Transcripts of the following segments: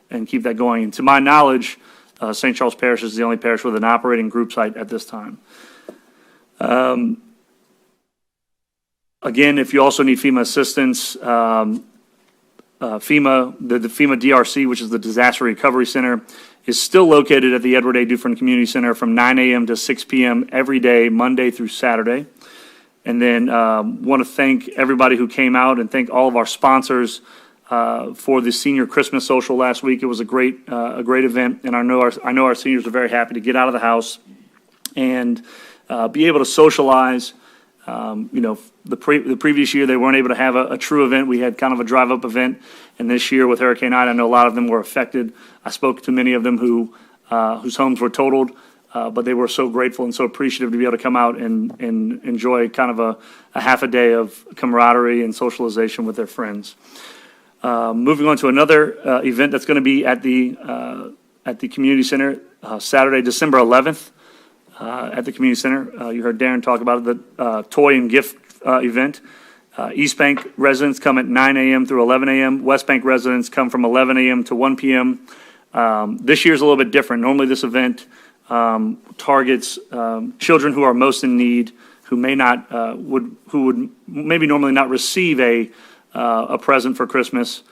and keep that going. And to my knowledge, St. Charles Parish is the only parish with an operating group site at this time. Again, if you also need FEMA assistance, the FEMA DRC, which is the Disaster Recovery Center, is still located at the Edward A. Dufresne Community Center from 9 a.m. to 6 p.m. every day, Monday through Saturday. And then want to thank everybody who came out and thank all of our sponsors for the senior Christmas social last week. It was a great event, and I know our seniors are very happy to get out of the house and be able to socialize. The previous year they weren't able to have a true event. We had kind of a drive-up event, and this year with Hurricane Ida, I know a lot of them were affected. I spoke to many of them whose homes were totaled, but they were so grateful and so appreciative to be able to come out and enjoy kind of a half a day of camaraderie and socialization with their friends. Moving on to another event that's going to be at the community center Saturday, December 11th. At the community center. You heard Darren talk about it, the toy and gift event. East Bank residents come at 9 a.m. through 11 a.m. West Bank residents come from 11 a.m. to 1 p.m. This year's a little bit different. Normally this event targets children who are most in need, who may not who would maybe normally not receive a present for Christmas.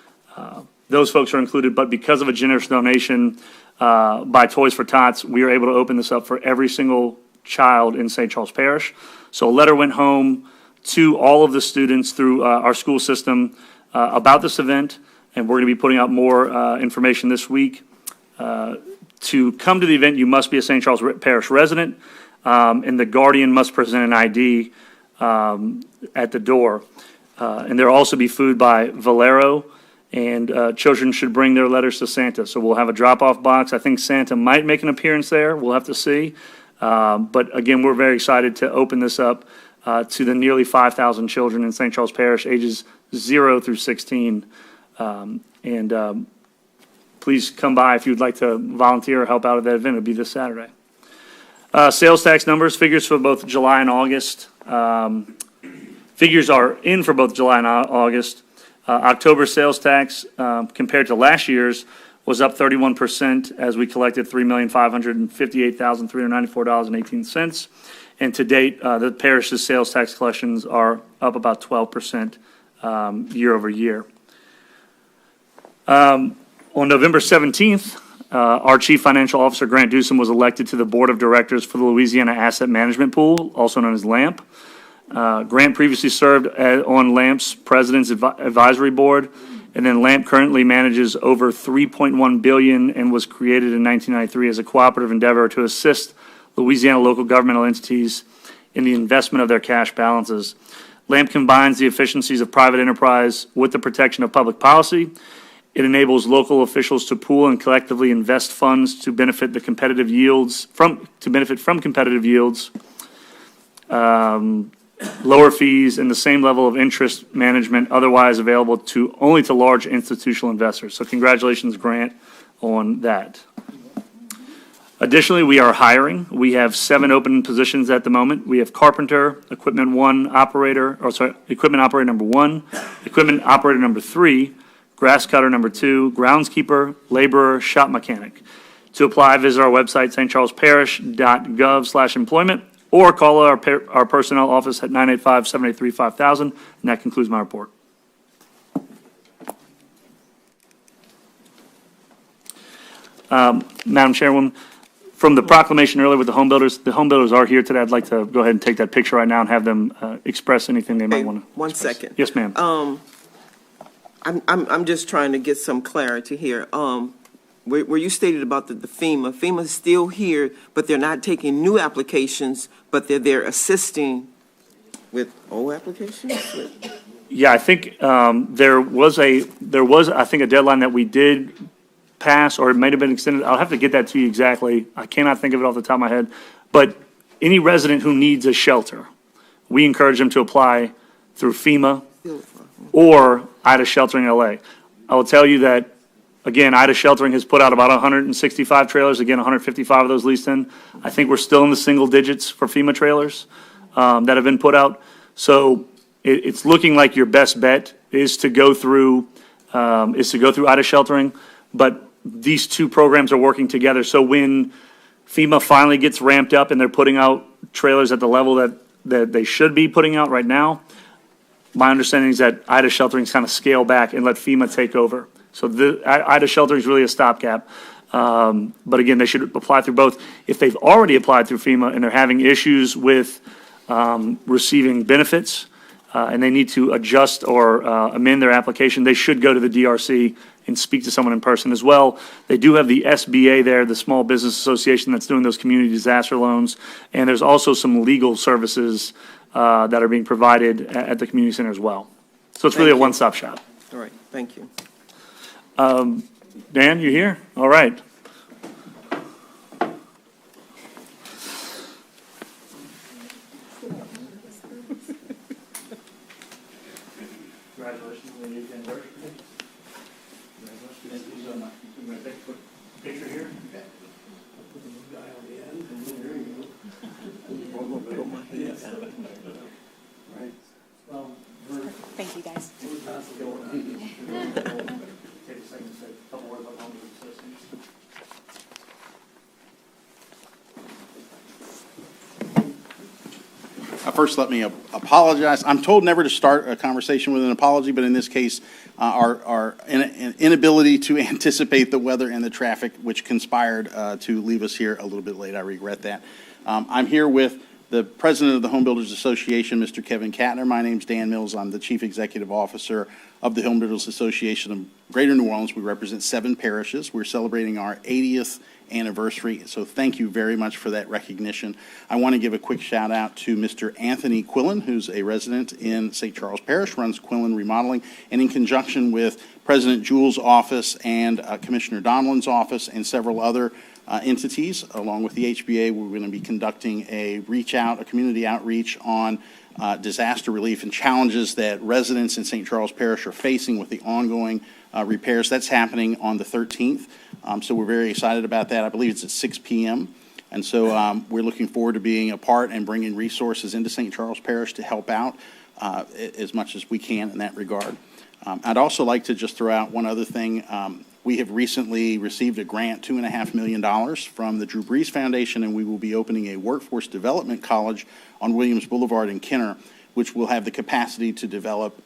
Those folks are included, but because of a generous donation by Toys for Tots, we are able to open this up for every single child in St. Charles Parish. So a letter went home to all of the students through our school system about this event, and we're going to be putting out more information this week. To come to the event, you must be a St. Charles Parish resident, and the guardian must present an ID at the door. And there will also be food by Valero, and children should bring their letters to Santa. So we'll have a drop-off box. I think Santa might make an appearance there. We'll have to see. But again, we're very excited to open this up to the nearly 5,000 children in St. Charles Parish, ages 0 through 16. Please come by if you'd like to volunteer or help out at that event. It'll be this Saturday. Sales tax numbers, figures for both July and August. Figures are in for both July and August. October sales tax compared to last year's was up 31% as we collected $3,558,394.18. And to date, the parish's sales tax collections are up about 12% year over year. On November 17th, our Chief Financial Officer, Grant Dewson, was elected to the Board of Directors for the Louisiana Asset Management Pool, also known as LAMP. Grant previously served on LAMP's President's Advisory Board, and then LAMP currently manages over $3.1 billion and was created in 1993 as a cooperative endeavor to assist Louisiana local governmental entities in the investment of their cash balances. LAMP combines the efficiencies of private enterprise with the protection of public policy. It enables local officials to pool and collectively invest funds to benefit the competitive yields from competitive yields. Lower fees, and the same level of interest management otherwise available only to large institutional investors. So congratulations, Grant, on that. Additionally, we are hiring. We have 7 open positions at the moment. We have carpenter, equipment operator number 1, equipment operator number 3, grass cutter number 2, groundskeeper, laborer, shop mechanic. To apply, visit our website, stcharlesparish.gov/employment. Or call our personnel office at 985-783-5000, and that concludes my report. Madam Chairwoman, from the proclamation earlier with the home builders are here today. I'd like to go ahead and take that picture right now and have them express anything they might want to. One express. second. Yes, ma'am. I'm just trying to get some clarity here. Where you stated about the FEMA is still here, but they're not taking new applications, but they're assisting with old applications? Yeah, I think there was I think a deadline that we did pass, or it might have been extended. I'll have to get that to you exactly. I cannot think of it off the top of my head. But any resident who needs a shelter, we encourage them to apply through FEMA or Ida Sheltering LA. I will tell you that, again, Ida Sheltering has put out about 165 trailers. Again, 155 of those leased in. I think we're still in the single digits for FEMA trailers that have been put out. So it's looking like your best bet is to go through Ida Sheltering. But these two programs are working together. So when FEMA finally gets ramped up and they're putting out trailers at the level that they should be putting out right now, my understanding is that IDA sheltering is kind of scale back and let FEMA take over. So the IDA sheltering is really a stopgap. But again, they should apply through both. If they've already applied through FEMA and they're having issues with receiving benefits and they need to adjust or amend their application, they should go to the DRC and speak to someone in person as well. They do have the SBA there, the Small Business Association, that's doing those community disaster loans. And there's also some legal services that are being provided at the community center as well. So it's really a one-stop shop. All right, thank you. Dan, you here? All right. Congratulations on the 8th anniversary. Congratulations. I'm going to take a quick picture here. Put the little guy on the end, and then there you go. Put my hands out. Right. Well, Thank you, guys. take a second to say a couple words about home assistance. First, let me apologize. I'm told never to start a conversation with an apology, but in this case, our inability to anticipate the weather and the traffic, which conspired to leave us here a little bit late. I regret that. I'm here with the president of the Home Builders Association, Mr. Kevin Katner. My name's Dan Mills. I'm the chief executive officer of the Home Builders Association of Greater New Orleans. We represent 7 parishes. We're celebrating our 80th anniversary, so thank you very much for that recognition. I want to give a quick shout out to Mr. Anthony Quillen, who's a resident in St. Charles Parish, runs Quillen Remodeling, and in conjunction with President Jewell's office and Commissioner Donlin's office and several other entities, along with the HBA, we're going to be conducting a community outreach on disaster relief and challenges that residents in St. Charles Parish are facing with the ongoing repairs. That's happening on the 13th. So we're very excited about that. I believe it's at 6 p.m. And so we're looking forward to being a part and bringing resources into St. Charles Parish to help out as much as we can in that regard. I'd also like to just throw out one other thing. We have recently received a grant, $2.5 million from the Drew Brees Foundation, and we will be opening a workforce development college on Williams Boulevard in Kenner, which will have the capacity to develop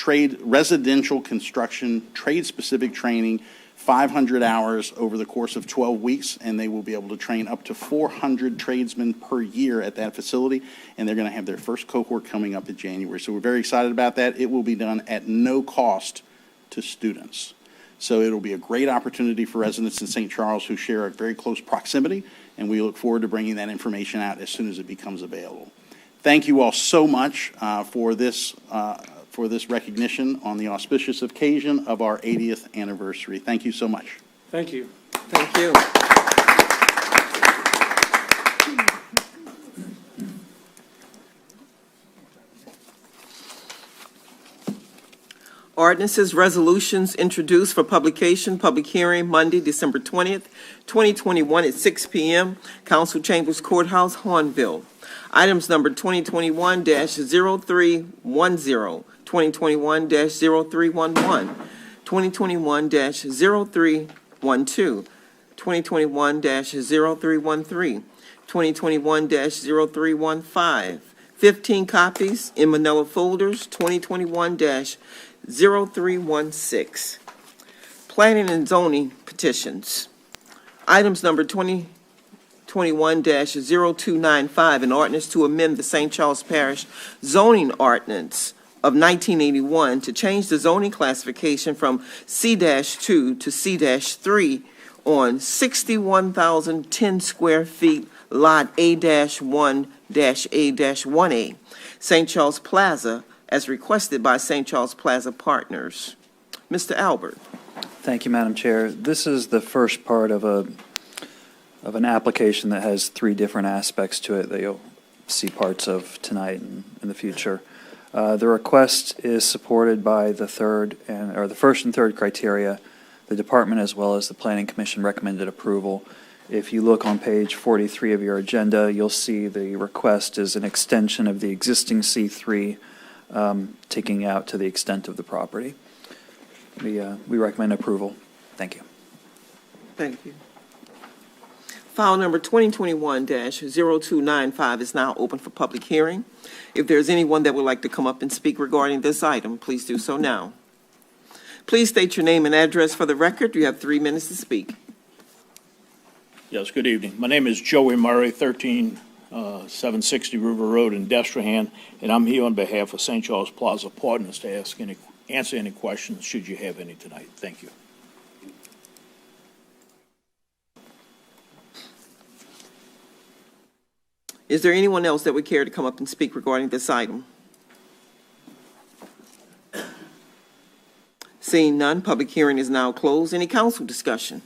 residential construction, trade-specific training, 500 hours over the course of 12 weeks, and they will be able to train up to 400 tradesmen per year at that facility, and they're going to have their first cohort coming up in January. So we're very excited about that. It will be done at no cost to students. So it'll be a great opportunity for residents in St. Charles who share a very close proximity, and we look forward to bringing that information out as soon as it becomes available. Thank you all so much for this recognition on the auspicious occasion of our 80th anniversary. Thank you so much. Thank you. Thank you. Ordinances, resolutions introduced for publication, public hearing Monday, December 20th, 2021 at 6 p.m., Council Chambers Courthouse, Hornville. Items number 2021-0310, 2021-0311, 2021-0312, 2021-0313, 2021-0315, 15 copies in manila folders, 2021-0316. Planning and zoning petitions. Items number 2021-0295, an ordinance to amend the St. Charles Parish zoning ordinance of 1981 to change the zoning classification from C-2 to C-3 on 61,010 square feet, lot A-1-A-1A, St. Charles Plaza, as requested by St. Charles Plaza Partners. Mr. Albert. Thank you, Madam Chair. This is the first part of an application that has 3 different aspects to it that you'll see parts of tonight and in the future. The request is supported by the first and third criteria. The department as well as the Planning Commission recommended approval. If you look on page 43 of your agenda, you'll see the request is an extension of the existing C3, taking out to the extent of the property. We recommend approval. Thank you. Thank you. File number 2021-0295 is now open for public hearing. If there's anyone that would like to come up and speak regarding this item, please do so now. Please state your name and address for the record. You have 3 minutes to speak. Yes, good evening. My name is Joey Murray, 13760 River Road in Destrehan, and I'm here on behalf of St. Charles Plaza Partners to answer any questions, should you have any tonight. Thank you. Is there anyone else that would care to come up and speak regarding this item? Seeing none, public hearing is now closed. Any council discussion?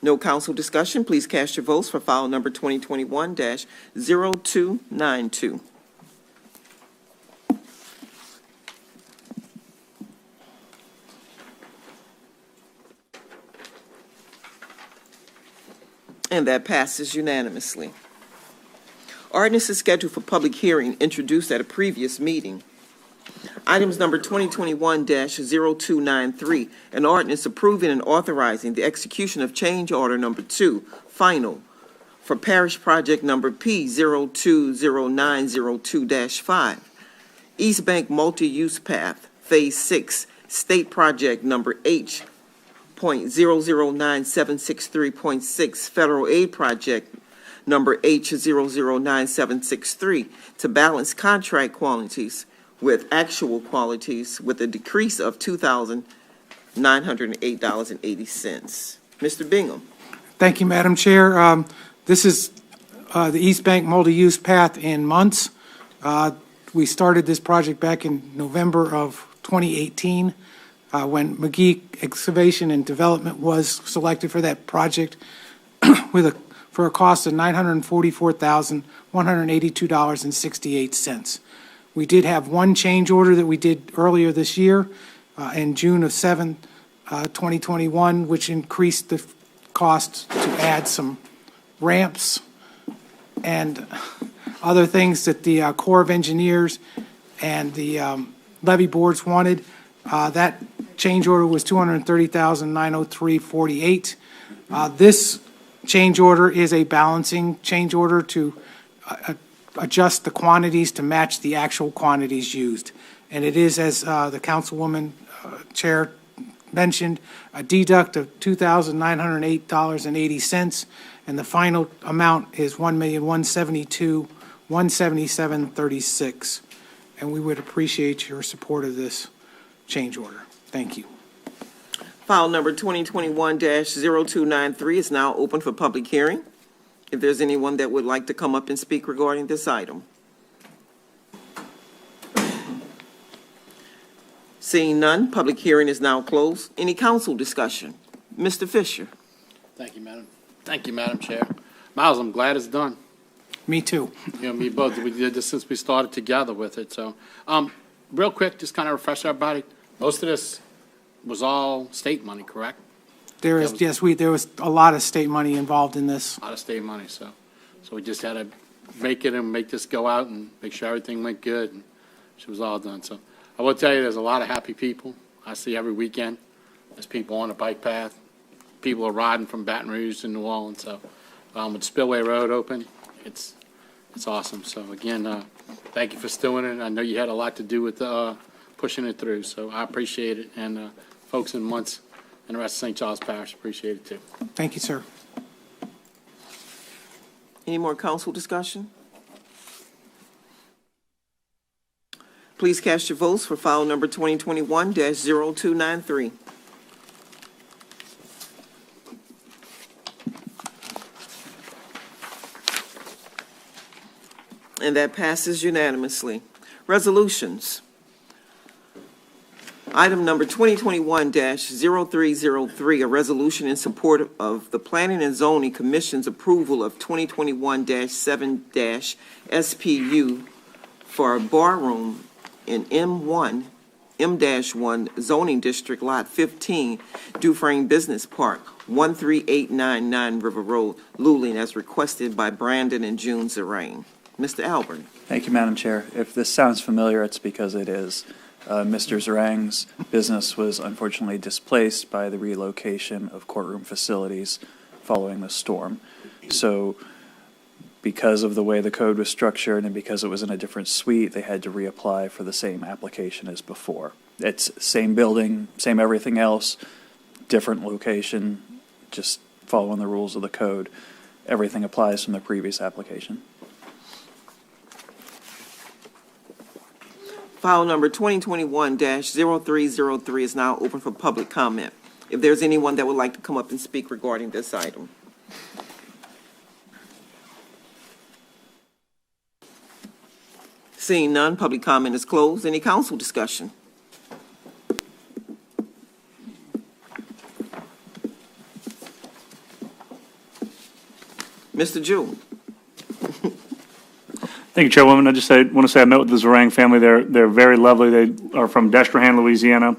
No council discussion. Please cast your votes for file number 2021-0292. And that passes unanimously. Ordinance is scheduled for public hearing introduced at a previous meeting. Items number 2021-0293, an ordinance approving and authorizing the execution of change order number 2, final, for Parish Project number P020902-5, East Bank Multi-Use Path, Phase 6, State Project number H.009763.6, Federal Aid Project number H009763, to balance contract quantities with actual qualities with a decrease of $2,908.80. Mr. Bingham. Thank you, Madam Chair. This is the East Bank Multi-Use Path in Muntz. We started this project back in November of 2018 when McGee Excavation and Development was selected for that project for a cost of $944,182.68. We did have one change order that we did earlier this year in June of 2021, which increased the cost to add some ramps and other things that the Corps of Engineers and the levee boards wanted. That change order was $230,903.48. This change order is a balancing change order to adjust the quantities to match the actual quantities used. And it is, as the Councilwoman Chair mentioned, a deduct of $2,908.80, and the final amount is $1,172,177.36. And we would appreciate your support of this change order. Thank you. File number 2021-0293 is now open for public hearing. If there's anyone that would like to come up and speak regarding this item. Seeing none, public hearing is now closed. Any council discussion? Mr. Fisher. Thank you, Madam. Thank you, Madam Chair. Miles, I'm glad it's done. Me too. You know, me both. We did this since we started together with it. So, real quick, just kind of refresh everybody. Most of this was all state money, correct? There is, yes, there was a lot of state money involved in this. A lot of state money, so we just had to make it and make this go out and make sure everything went good, and it was all done. So I will tell you, there's a lot of happy people. I see every weekend. There's people on the bike path. People are riding from Baton Rouge to New Orleans. So with Spillway Road open, it's awesome. So again, thank you for doing it. I know you had a lot to do with pushing it through, so I appreciate it. And folks in Muntz and the rest of St. Charles Parish appreciate it too. Thank you, sir. Any more council discussion? Please cast your votes for file number 2021-0293. And that passes unanimously. Resolutions. Item number 2021-0303, a resolution in support of the Planning and Zoning Commission's approval of 2021-7-SPU for a bar room in M1 zoning district, lot 15, Dufresne Business Park, 13899 River Road, Luling, as requested by Brandon and June Zerain. Mr. Albert. Thank you, Madam Chair. If this sounds familiar, it's because it is. Mr. Zerang's business was unfortunately displaced by the relocation of courtroom facilities following the storm. So because of the way the code was structured and because it was in a different suite, they had to reapply for the same application as before. It's same building, same everything else, different location, just following the rules of the code. Everything applies from the previous application. File number 2021-0303 is now open for public comment. If there's anyone that would like to come up and speak regarding this item. Seeing none, public comment is closed. Any council discussion? Mr. Jewell. Thank you, Chairwoman. I just want to say I met with the Zerang family. They're very lovely. They are from Destrehan, Louisiana,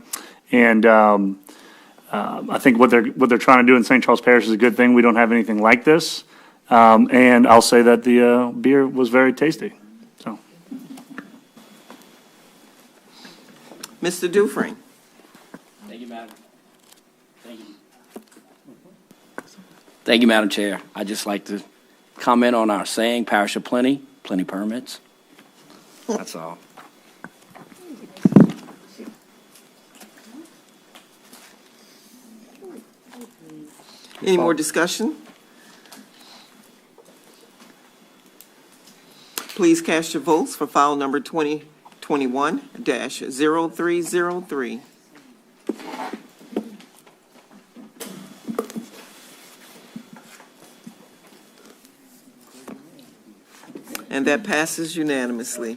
and I think what they're trying to do in St. Charles Parish is a good thing. We don't have anything like this, and I'll say that the beer was very tasty. So, Mr. Dufresne. Thank you, Madam. Thank you, Madam Chair. I'd just like to comment on our saying, Parish of Plenty permits. That's all. Any more discussion? Please cast your votes for file number 2021-0303. And that passes unanimously.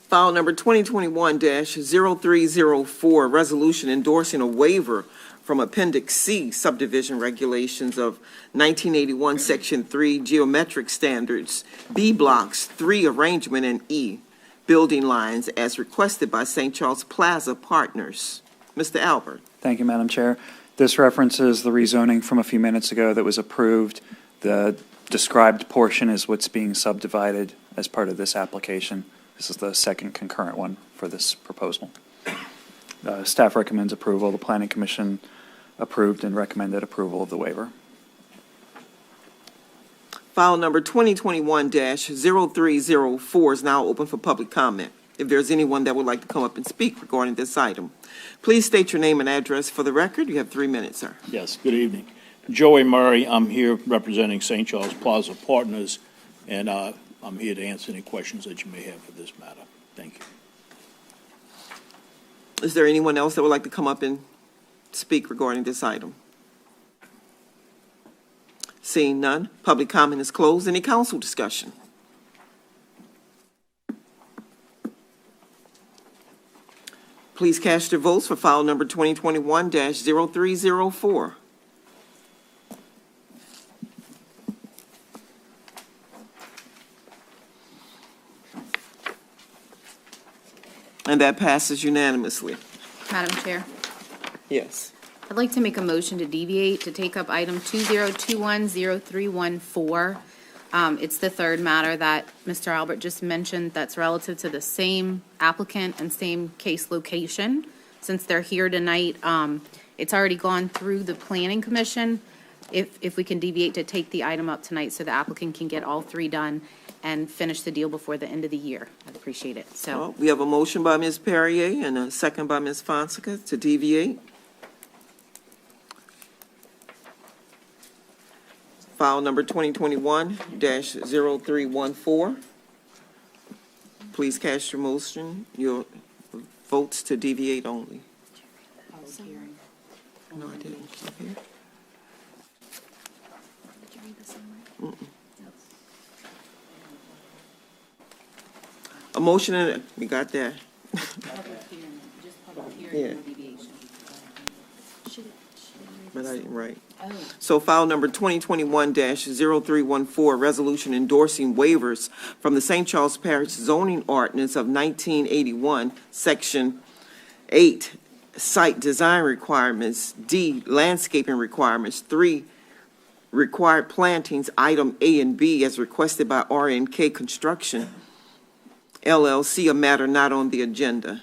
File number 2021-0304, resolution endorsing a waiver from Appendix C subdivision regulations of 1981, Section 3, geometric standards, B blocks, 3 arrangement, and E, building lines as requested by St. Charles Plaza Partners. Mr. Albert. Thank you, Madam Chair. This references the rezoning from a few minutes ago that was approved. The described portion is what's being subdivided as part of this application. This is the second concurrent one for this proposal. Staff recommends approval. The Planning Commission approved and recommended approval of the waiver. File number 2021-0304 is now open for public comment. If there's anyone that would like to come up and speak regarding this item, please state your name and address for the record. You have 3 minutes, sir. Yes, good evening. Joey Murray, I'm here representing St. Charles Plaza Partners, and I'm here to answer any questions that you may have for this matter. Thank you. Is there anyone else that would like to come up and speak regarding this item? Seeing none, public comment is closed. Any council discussion? Please cast your votes for file number 2021-0304. And that passes unanimously. Madam Chair, Yes. I'd like to make a motion to deviate to take up item 2021-0314. It's the third matter that Mr. Albert just mentioned that's relative to the same applicant and same case location. Since they're here tonight, it's already gone through the Planning Commission. If we can deviate to take the item up tonight so the applicant can get all 3 done and finish the deal before the end of the year, I'd appreciate it. So, Well, we have a motion by Ms. Perrier and a second by Ms. Fonseca to deviate. File number 2021-0314. Please cast your motion, your votes to deviate only. No, I didn't. Okay. A motion and, we got that. Yeah. But I didn't write. So file number 2021-0314, resolution endorsing waivers from the St. Charles Parish zoning ordinance of 1981, Section 8, site design requirements, D, landscaping requirements, 3, required plantings, item A and B as requested by RNK Construction, LLC, a matter not on the agenda.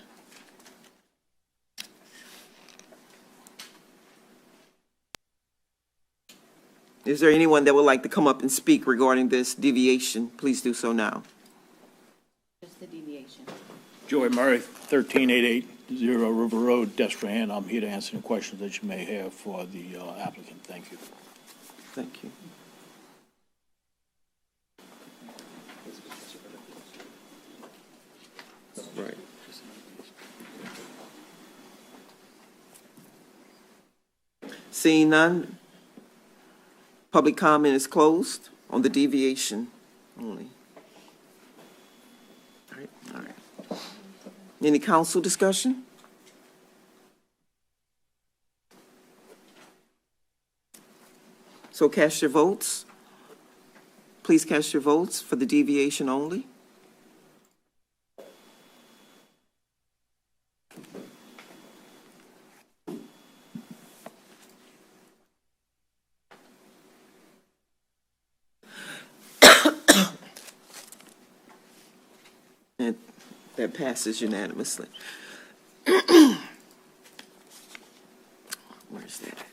Is there anyone that would like to come up and speak regarding this deviation? Please do so now. Just the deviation. Joey Murray, 13880 River Road, Destrehan. I'm here to answer any questions that you may have for the applicant. Thank you. Thank you. Right. Seeing none, public comment is closed on the deviation only. All right, all right. Any council discussion? So cast your votes. Please cast your votes for the deviation only. And that passes unanimously. Where's that?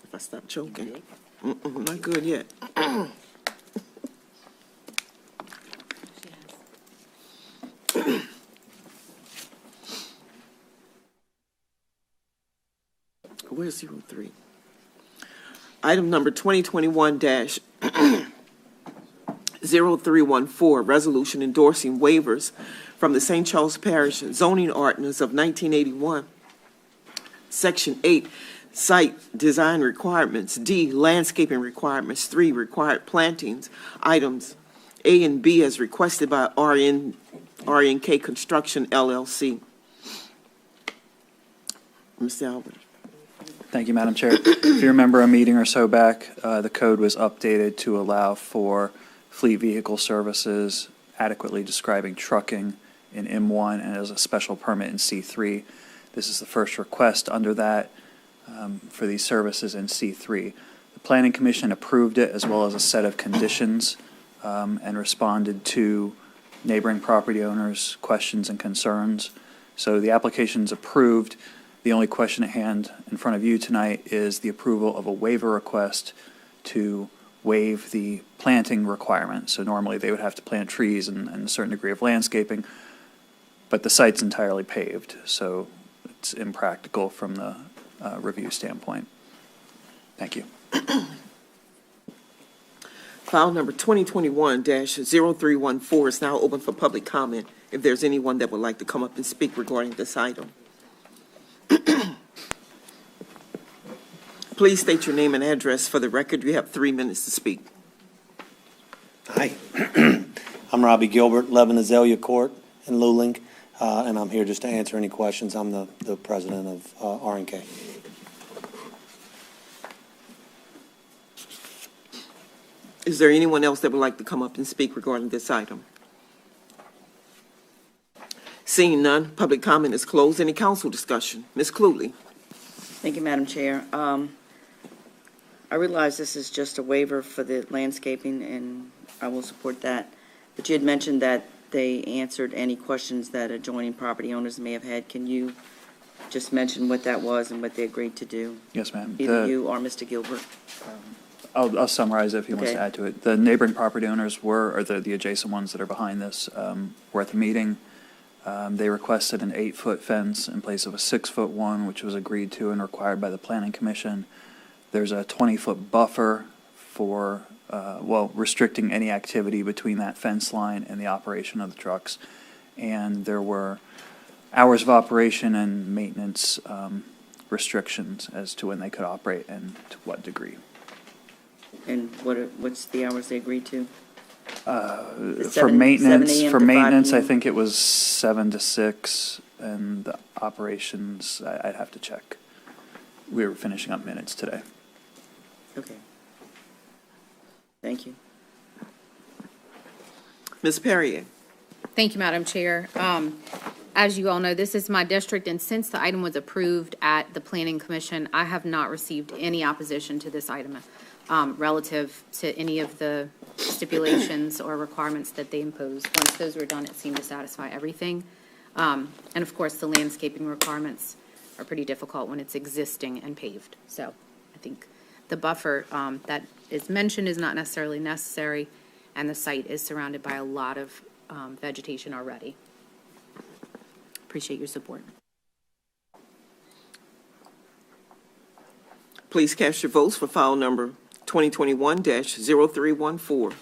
If I stop choking. Not good yet. Where's 03? Item number 2021-0314, resolution endorsing waivers from the St. Charles Parish zoning ordinance of 1981. Section 8, site design requirements. D, landscaping requirements. 3, required plantings. Items A and B as requested by RNK Construction LLC. Mr. Albert. Thank you, Madam Chair. If you remember a meeting or so back, the code was updated to allow for fleet vehicle services, adequately describing trucking in M1 and as a special permit in C3. This is the first request under that for these services in C3. The Planning Commission approved it as well as a set of conditions and responded to neighboring property owners' questions and concerns. So the application's approved. The only question at hand in front of you tonight is the approval of a waiver request to waive the planting requirement. So normally they would have to plant trees and a certain degree of landscaping, but the site's entirely paved, so it's impractical from the review standpoint. Thank you. File number 2021-0314 is now open for public comment. If there's anyone that would like to come up and speak regarding this item. Please state your name and address for the record. You have 3 minutes to speak. Hi, I'm Robbie Gilbert, 11 Azalea Court in Luling, and I'm here just to answer any questions. I'm the president of RNK. Is there anyone else that would like to come up and speak regarding this item? Seeing none, public comment is closed. Any council discussion? Ms. Cluley. Thank you, Madam Chair. I realize this is just a waiver for the landscaping, and I will support that. But you had mentioned that they answered any questions that adjoining property owners may have had. Can you just mention what that was and what they agreed to do? Yes, ma'am. Either you or Mr. Gilbert. I'll summarize it if he wants to Okay. add to it. The neighboring property owners or the adjacent ones that are behind this, were at the meeting. They requested an 8-foot fence in place of a 6-foot one, which was agreed to and required by the Planning Commission. There's a 20-foot buffer for, restricting any activity between that fence line and the operation of the trucks. And there were hours of operation and maintenance restrictions as to when they could operate and to what degree. And what's the hours they agreed to? For 7 maintenance, a.m. for to 5 maintenance, I p.m.? think it was 7 to 6, and the operations, I'd have to check. We were finishing up minutes today. Okay. Thank you. Ms. Perrier. Thank you, Madam Chair. As you all know, this is my district, and since the item was approved at the Planning Commission, I have not received any opposition to this item relative to any of the stipulations or requirements that they imposed. Once those were done, it seemed to satisfy everything. And of course, the landscaping requirements are pretty difficult when it's existing and paved. So I think the buffer that is mentioned is not necessarily necessary, and the site is surrounded by a lot of vegetation already. Appreciate your support. Please cast your votes for file number 2021-0314.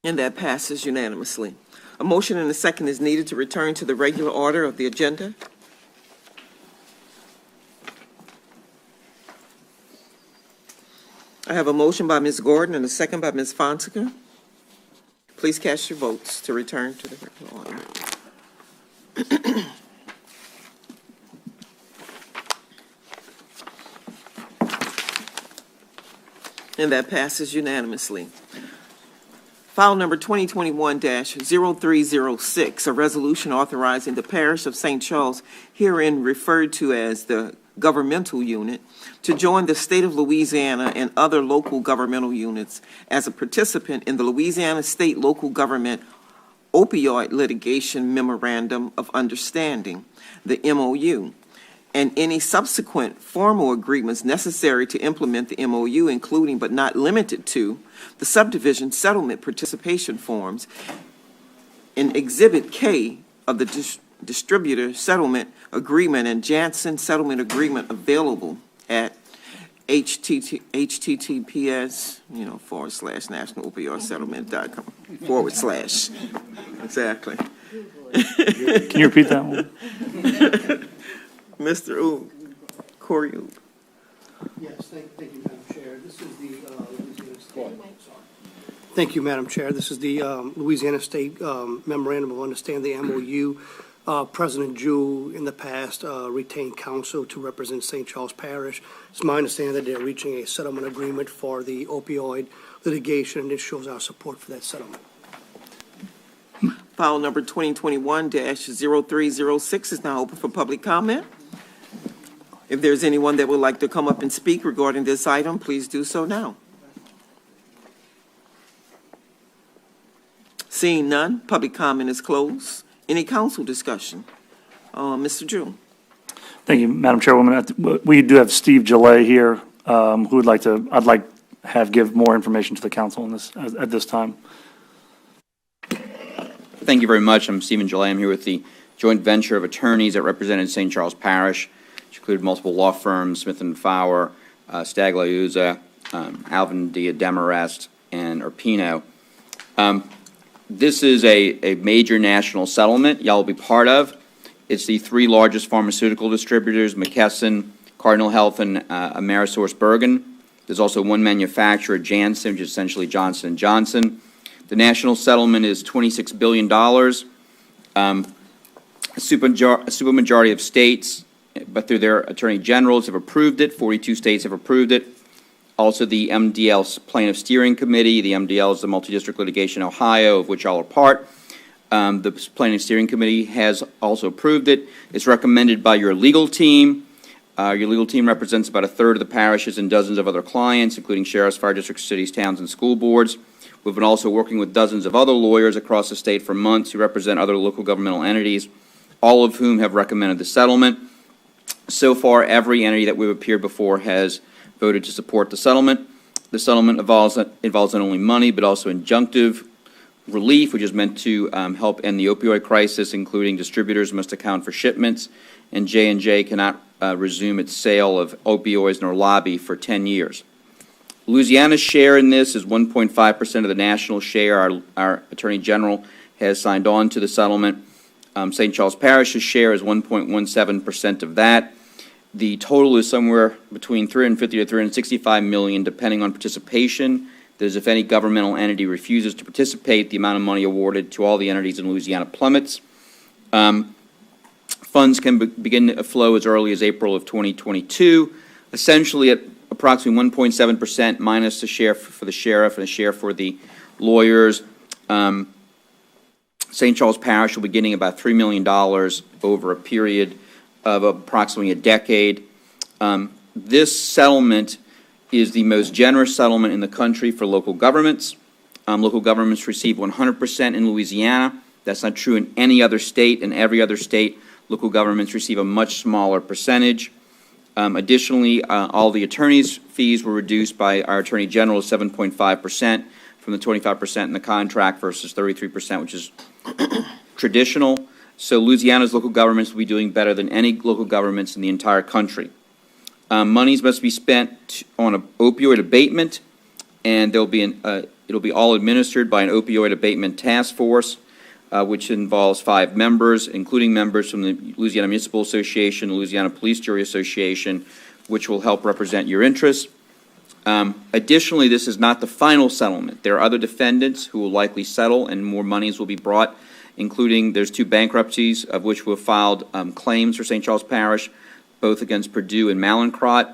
And that passes unanimously. A motion and a second is needed to return to the regular order of the agenda. I have a motion by Ms. Gordon and a second by Ms. Fonseca. Please cast your votes to return to the regular order. And that passes unanimously. File number 2021-0306, a resolution authorizing the Parish of St. Charles, herein referred to as the governmental unit, to join the state of Louisiana and other local governmental units as a participant in the Louisiana State Local Government Opioid Litigation Memorandum of Understanding, the MOU, and any subsequent formal agreements necessary to implement the MOU, including but not limited to the subdivision settlement participation forms in Exhibit K of the Distributor Settlement Agreement and Janssen Settlement Agreement available at https, /nationalopioidsettlement.com / Exactly. Can you repeat that one? Mr. Oob, Corey Oob. Yes, thank you, Madam Chair. This is the Louisiana State. Thank you, Madam Chair. This is the Louisiana State Memorandum of Understanding, the MOU. President Jewell in the past retained counsel to represent St. Charles Parish. It's my understanding that they're reaching a settlement agreement for the opioid litigation, and this shows our support for that settlement. File number 2021-0306 is now open for public comment. If there's anyone that would like to come up and speak regarding this item, please do so now. Seeing none, public comment is closed. Any council discussion? Mr. Drew. Thank you, Madam Chairwoman. We do have Steve Gillette here, who would like to, I'd like have give more information to the council on this at this time. Thank you very much. I'm Stephen Gillette. I'm here with the joint venture of attorneys that represented St. Charles Parish, which included multiple law firms, Smith & Fowler, Stagliuzza, Alvin D. Demarest, and Urpino. This is a major national settlement y'all will be part of. It's the three largest pharmaceutical distributors, McKesson, Cardinal Health, and AmerisourceBergen. There's also one manufacturer, Janssen, which is essentially Johnson & Johnson. The national settlement is $26 billion. A supermajority of states, but through their attorney generals, have approved it. 42 states have approved it. Also, the MDL Plaintiff Steering Committee. The MDL is the Multi-District Litigation Ohio, of which all are part. The Plaintiff Steering Committee has also approved it. It's recommended by your legal team. Your legal team represents about a third of the parishes and dozens of other clients, including sheriffs, fire districts, cities, towns, and school boards. We've been also working with dozens of other lawyers across the state for months who represent other local governmental entities, all of whom have recommended the settlement. So far, every entity that we've appeared before has voted to support the settlement. The settlement involves not only money, but also injunctive relief, which is meant to help end the opioid crisis, including distributors must account for shipments, and J&J cannot resume its sale of opioids nor lobby for 10 years. Louisiana's share in this is 1.5% of the national share. Our Attorney General has signed on to the settlement. St. Charles Parish's share is 1.17% of that. The total is somewhere between $350 to $365 million, depending on participation. That is, if any governmental entity refuses to participate, the amount of money awarded to all the entities in Louisiana plummets. Funds can begin to flow as early as April of 2022. Essentially, at approximately 1.7% minus the share for the sheriff and a share for the lawyers. St. Charles Parish will be getting about $3 million over a period of approximately a decade. This settlement is the most generous settlement in the country for local governments. Local governments receive 100% in Louisiana. That's not true in any other state. In every other state, local governments receive a much smaller percentage. Additionally, all the attorneys' fees were reduced by our Attorney General to 7.5% from the 25% in the contract versus 33%, which is traditional. So Louisiana's local governments will be doing better than any local governments in the entire country. Monies must be spent on an opioid abatement, and it'll be all administered by an opioid abatement task force, which involves 5 members, including members from the Louisiana Municipal Association, the Louisiana Police Jury Association, which will help represent your interests. Additionally, this is not the final settlement. There are other defendants who will likely settle, and more monies will be brought, including there's 2 bankruptcies, of which were filed claims for St. Charles Parish, both against Purdue and Mallinckrodt.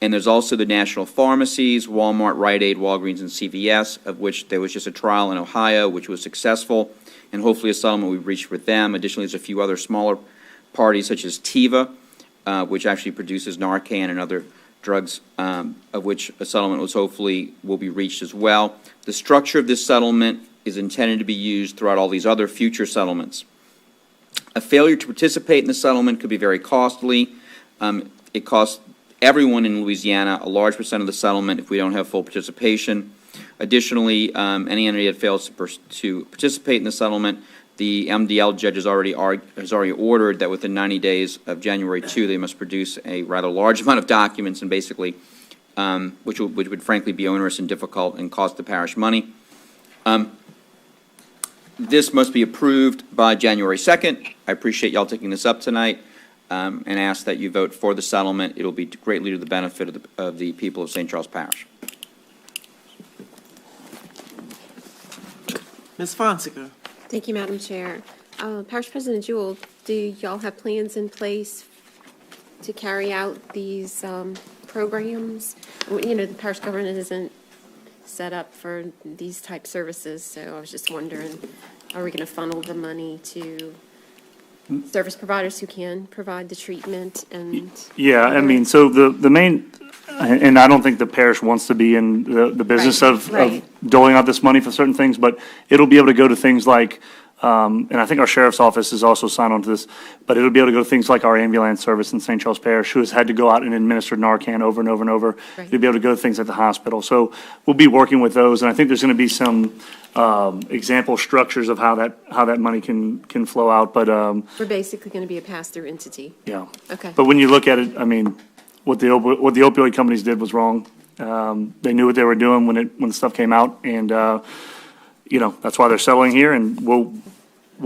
And there's also the national pharmacies, Walmart, Rite Aid, Walgreens, and CVS, of which there was just a trial in Ohio, which was successful, and hopefully a settlement we've reached with them. Additionally, there's a few other smaller parties, such as Teva, which actually produces Narcan and other drugs, of which a settlement will be reached as well. The structure of this settlement is intended to be used throughout all these other future settlements. A failure to participate in the settlement could be very costly. It costs everyone in Louisiana a large percent of the settlement if we don't have full participation. Additionally, any entity that fails to participate in the settlement, the MDL judge has already ordered that within 90 days of January 2, they must produce a rather large amount of documents, and basically, which would frankly be onerous and difficult and cost the parish money. This must be approved by January 2nd. I appreciate y'all taking this up tonight, and ask that you vote for the settlement. It will be greatly to the benefit of the people of St. Charles Parish. Ms. Fonseca. Thank you, Madam Chair. Parish President Jewell, do y'all have plans in place to carry out these programs? You know, the parish government isn't set up for these type services, so I was just wondering, are we going to funnel the money to service providers who can provide the treatment? And Yeah, I mean, so the main, and I don't think the parish wants to be in the business of doling out this money for certain things, but it'll be able to go to things like, and I think our sheriff's office is also signed on to this, but it'll be able to go to things like our ambulance service in St. Charles Parish, who has had to go out and administer Narcan over and over and over. Right. It'll be able to go to things like the hospital. So we'll be working with those, and I think there's going to be some example structures of how that money can flow out. But we're basically going to be a pass-through entity. yeah. Okay. But when you look at it, I mean, what the opioid companies did was wrong. They knew what they were doing when the stuff came out, and that's why they're settling here. And we'll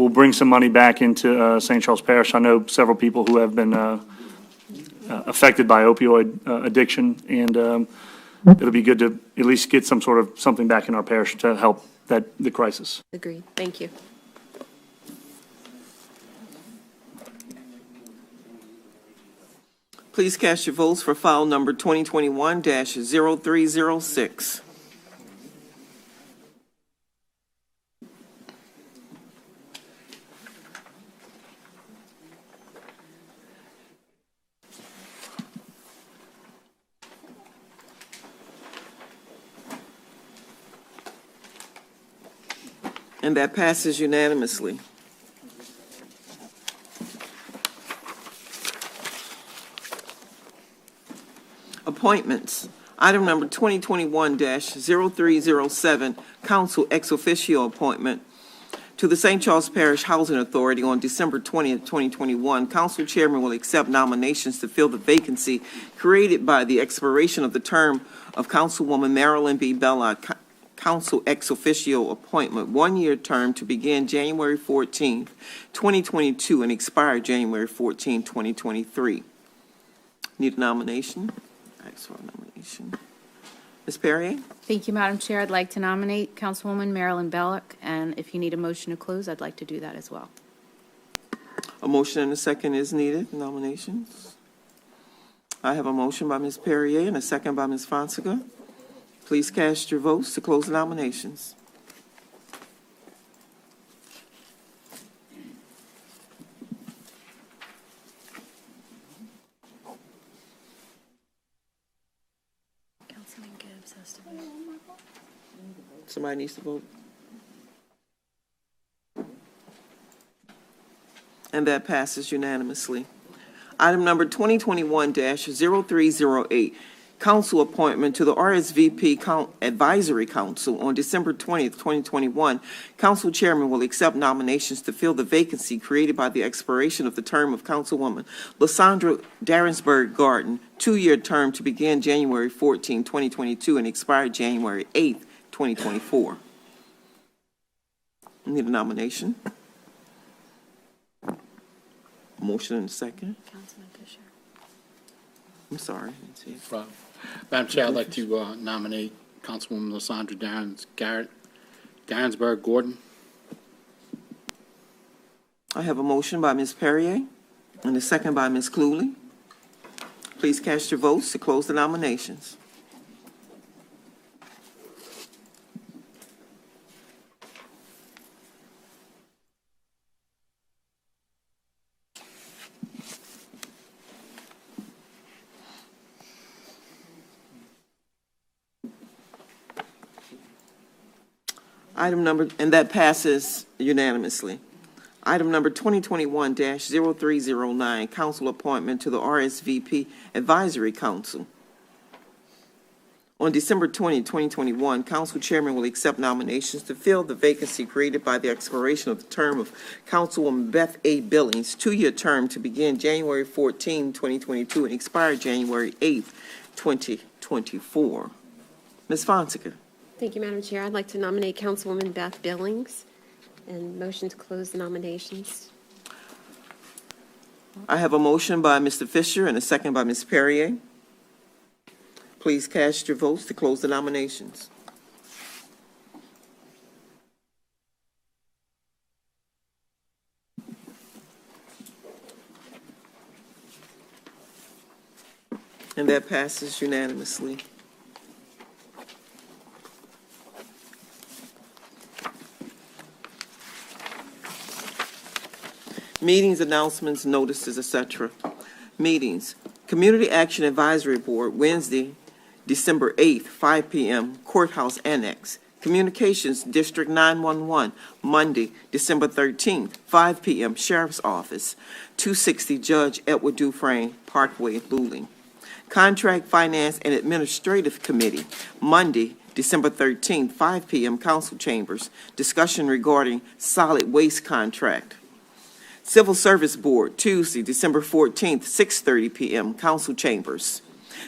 bring some money back into St. Charles Parish. I know several people who have been affected by opioid addiction, and it'll be good to at least get something back in our parish to help the crisis. Agreed. Thank you. Please cast your votes for file number 2021-0306. And that passes unanimously. Appointments. Item number 2021-0307, Council ex officio appointment to the St. Charles Parish Housing Authority on December 20th, 2021. Council Chairman will accept nominations to fill the vacancy created by the expiration of the term of Councilwoman Marilyn B. Bellott, Council ex officio appointment, 1-year term to begin January 14th, 2022 and expire January 14th, 2023. Need a nomination? Ask for a nomination. Ms. Perrier? Thank you, Madam Chair. I'd like to nominate Councilwoman Marilyn Belloc, and if you need a motion to close, I'd like to do that as well. A motion and a second is needed. Nominations. I have a motion by Ms. Perrier and a second by Ms. Fonseca. Please cast your votes to close the nominations. Councilman Gibbs has to vote. Somebody needs to vote. And that passes unanimously. Item number 2021-0308, council appointment to the RSVP Advisory Council. On December 20th, 2021, council chairman will accept nominations to fill the vacancy created by the expiration of the term of Councilwoman Lysandra Darrensburg Garden, two-year term to begin January 14, 2022 and expire January 8th, 2024. Need a nomination? Motion and a second. Councilman Fisher. I'm sorry. I didn't see it. Problem. Madam Chair, I'd like to nominate Councilwoman Lysandra Darrensburg Gordon. I have a motion by Ms. Perrier and a second by Ms. Cluley. Please cast your votes to close the nominations. Item number, and that passes unanimously. Item number 2021-0309, council appointment to the RSVP Advisory Council. On December 20, 2021, council chairman will accept nominations to fill the vacancy created by the expiration of the term of Councilwoman Beth A. Billings, two-year term to begin January 14, 2022 and expire January 8, 2024. Ms. Fonseca. Thank you, Madam Chair. I'd like to nominate Councilwoman Beth Billings and motion to close the nominations. I have a motion by Mr. Fisher and a second by Ms. Perrier. Please cast your votes to close the nominations. And that passes unanimously. Meetings, announcements, notices, etc. Meetings. Community Action Advisory Board, Wednesday, December 8th, 5 p.m., Courthouse Annex. Communications District 911, Monday, December 13th, 5 p.m., Sheriff's Office, 260 Judge Edward Dufresne, Parkway, Luling. Contract, Finance, and Administrative Committee, Monday, December 13th, 5 p.m., Council Chambers. Discussion regarding solid waste contract. Civil Service Board, Tuesday, December 14th, 6:30 p.m., Council Chambers.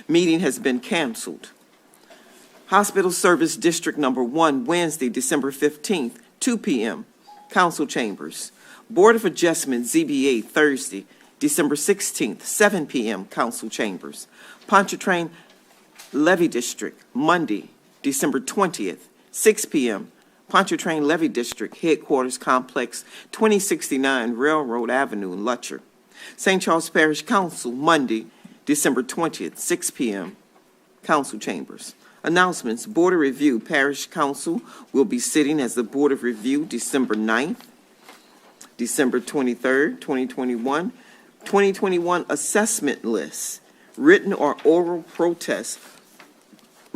Meeting has been canceled. Hospital Service District Number 1, Wednesday, December 15th, 2 p.m., Council Chambers. Board of Adjustment, ZBA, Thursday, December 16th, 7 p.m., Council Chambers. Pontchartrain Levy District, Monday, December 20th, 6 p.m., Pontchartrain Levy District, Headquarters Complex, 2069 Railroad Avenue in Lutcher. St. Charles Parish Council, Monday, December 20th, 6 p.m., Council Chambers. Announcements, Board of Review, Parish Council will be sitting as the Board of Review December 9th, December 23rd, 2021. 2021 assessment list, written or oral protests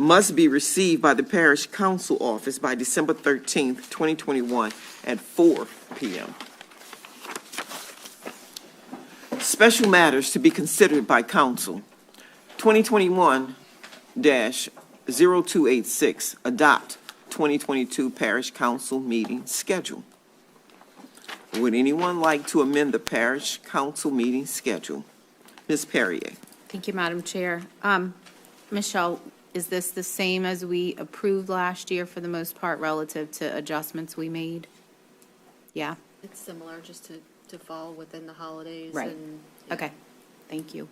must be received by the Parish Council Office by December 13th, 2021 at 4 p.m. Special matters to be considered by Council. 2021-0286, adopt 2022 Parish Council meeting schedule. Would anyone like to amend the Parish Council meeting schedule? Ms. Perrier. Thank you, Madam Chair. Michelle, is this the same as we approved last year for the most part relative to adjustments we made? Yeah? It's similar, just to fall within the holidays. Right. And, yeah. Okay, thank you.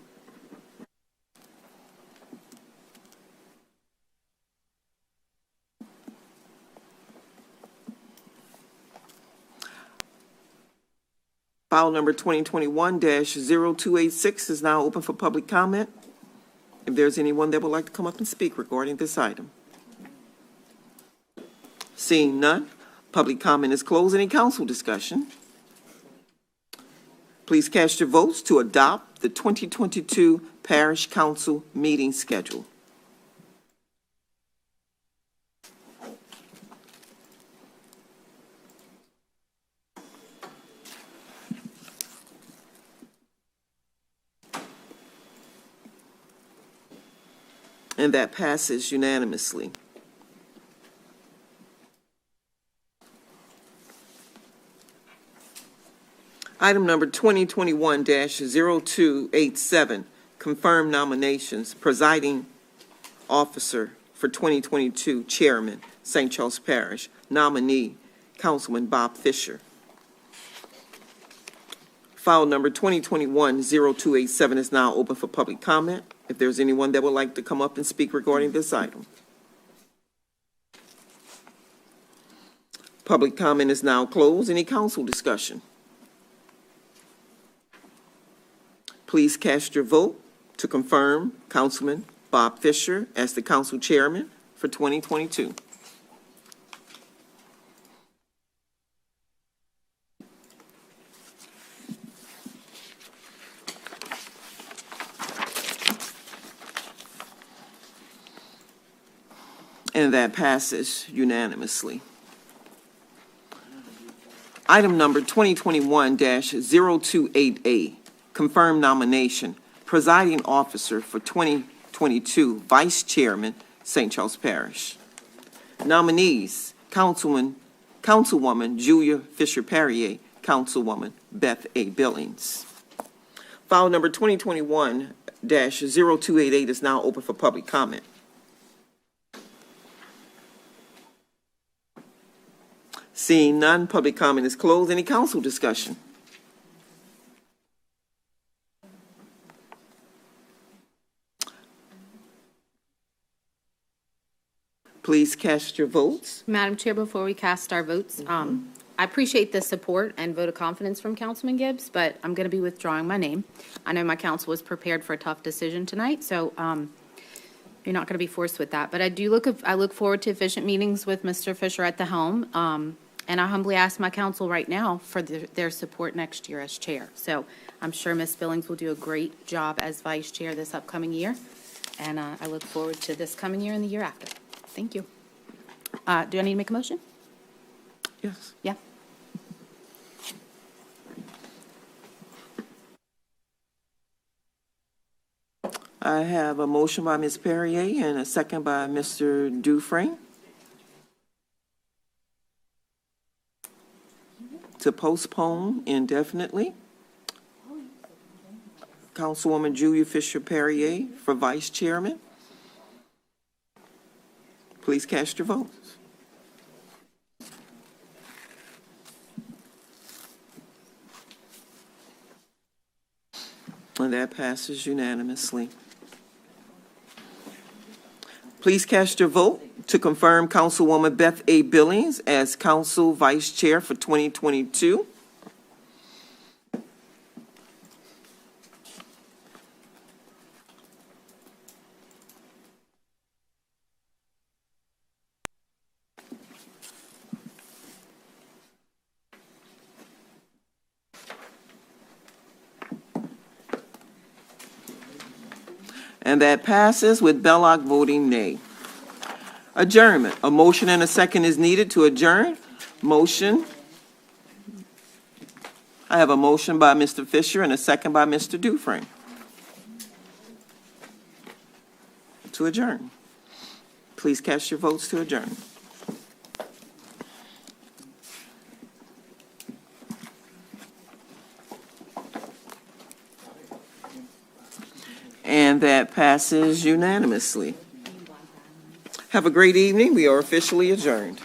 File number 2021-0286 is now open for public comment. if there's anyone that would like to come up and speak regarding this item. Seeing none, public comment is closed. Any council discussion? Please cast your votes to adopt the 2022 Parish Council meeting schedule. And that passes unanimously. Item number 2021-0287, confirm nominations, presiding officer for 2022 chairman, St. Charles Parish, nominee, Councilman Bob Fisher. File number 2021-0287 is now open for public comment. If there's anyone that would like to come up and speak regarding this item. Public comment is now closed. Any council discussion? Please cast your vote to confirm Councilman Bob Fisher as the council chairman for 2022. And that passes unanimously. Item number 2021-028A, confirm nomination, presiding officer for 2022 vice chairman, St. Charles Parish. Nominees, Councilwoman Julia Fisher-Perrier, Councilwoman Beth A. Billings. File number 2021-0288 is now open for public comment. Seeing none, public comment is closed. Any council discussion? Please cast your votes. Madam Chair, before we cast our votes, I appreciate the support and vote of confidence from Councilman Gibbs, but I'm going to be withdrawing my name. I know my council was prepared for a tough decision tonight, so you're not going to be forced with that. But I look forward to efficient meetings with Mr. Fisher at the helm. And I humbly ask my council right now for their support next year as chair. So I'm sure Ms. Billings will do a great job as vice chair this upcoming year. And I look forward to this coming year and the year after. Thank you. Do I need to make a motion? Yes. Yeah. I have a motion by Ms. Perrier and a second by Mr. Dufresne to postpone indefinitely. Councilwoman Julia Fisher-Perrier for vice chairman. Please cast your votes. And that passes unanimously. Please cast your vote to confirm Councilwoman Beth A. Billings as Council Vice Chair for 2022. And that passes with Belloc voting nay. Adjournment. A motion and a second is needed to adjourn. Motion. I have a motion by Mr. Fisher and a second by Mr. Dufresne to adjourn. Please cast your votes to adjourn. And that passes unanimously. Have a great evening. We are officially adjourned.